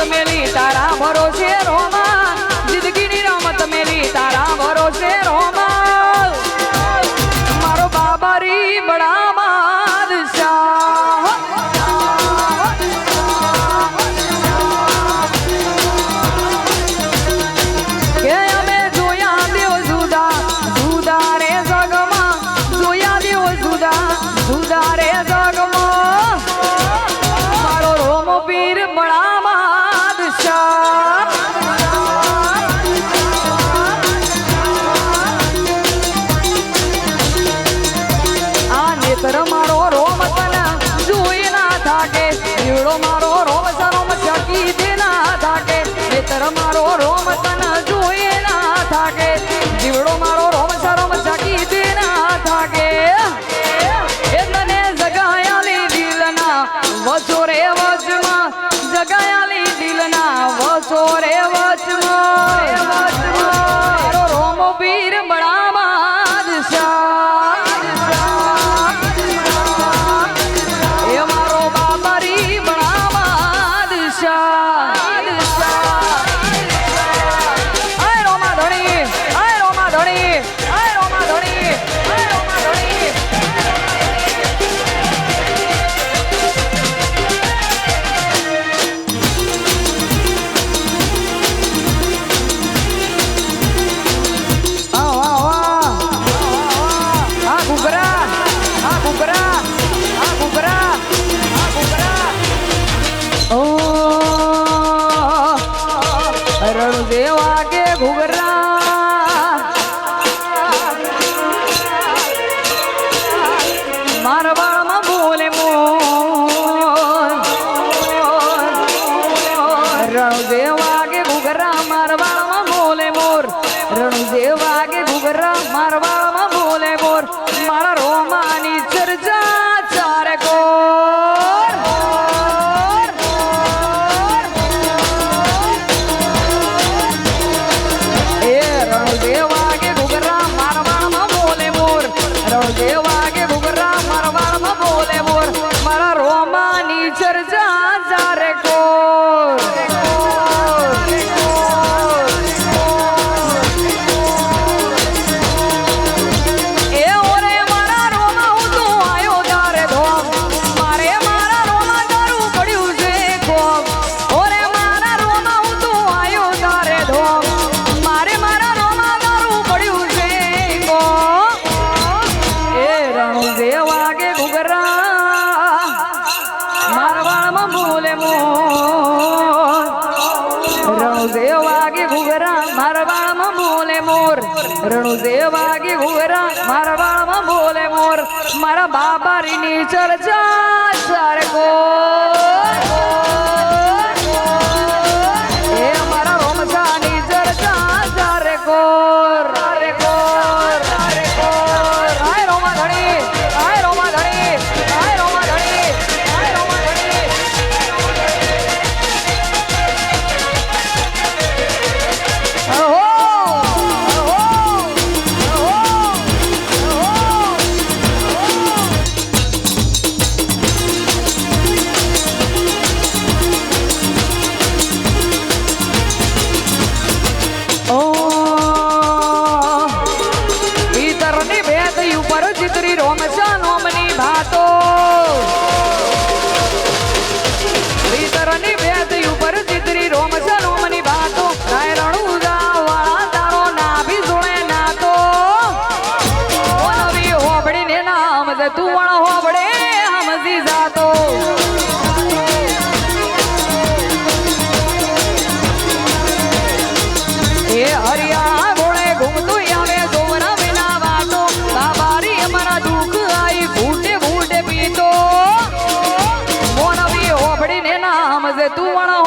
મેલી તારા ભરોસે રોમા જિંદગીની રમત મેલી તારા ભરોસે રોમા મારો બાબારી બડા બાદશાહ કે અમે જોયા દેવ જુદા જુદા રે જગમાં જોયા દેવ જુદા જુદા રે જગમાં મારો રોમ પીર બડા બાદશાહ આ નેત્ર મારો રોમ તને જોઈ ના થાકે જીવડો મારો રોમ સરોમ ચકી દે ના થાકે નેત્ર મારો રોમ તને જોઈ ના થાકે જીવડો મારો રોમ સરોમ ચકી દે ના થાકે એ તને જગાયાલી દિલના વચો રે વચમાં જગાયાલી દિલના વચો રે વચમાં મારો રોમ પીર બડા બાદશાહ એ મારો બાબારી બડા બાદશાહ આય રોમા ધણી આય રોમા ધણી આય રોમા ધણી આય રોમા ધણી રણુદેવા કે ઘુઘરા મારવાડમાં બોલે મોર રણુદેવા કે ઘુઘરા મારવાડમાં બોલે મોર રણુદેવા કે ઘુઘરા મારવાડમાં બોલે મોર મારા રોમાની ચર્ચા ચારે કોર રણુદેવા કે ઘુઘરા મારવાડમાં બોલે મોર રણુદેવા કે ઘુઘરા મારવાડમાં બોલે મોર મારા રોમાની ચર્ચા ચારે કોર એ ઓરે મારા રોમા હું તો આયો તારે ધોમ મારે મારા રોમા તારું પડ્યું છે કોમ ઓરે મારા રોમા હું તો આયો તારે ધોમ મારે મારા રોમા તારું પડ્યું છે કોમ એ રણુદેવા કે ઘુઘરા મારવાડમાં બોલે મોર રણુદેવા કે ઘુઘરા મારવાડમાં બોલે મોર રણુદેવા કે ઘુઘરા મારવાડમાં બોલે મોર મારા બાબારીની ચર્ચા ચારે કોર એ મારા રોમસાની ચર્ચા ચારે કોર ચારે કોર ચારે કોર આય રોમા ધણી આય રોમા ધણી આય રોમા ધણી આય રોમા ધણી ઓહો ઓહો પિતરની ભેદ ઉપર ચિતરી રોમસા નોમની ભાતો પિતરની ભેદ ઉપર ચિતરી રોમસા નોમની ભાતો રાય રણુજા વાળા તારો નાભી જોડે નાતો નવી હોબડીને નામ દે તું વાળા હોબડે હમજી જાતો એ હરિયાણા ઘોડે ઘૂમતું આવે સોમરા વિના વાતો બાબારી અમારા દુઃખ આઈ ફૂટે ફૂટે પીતો મોનવી હોબડીને નામ દે તું વાળા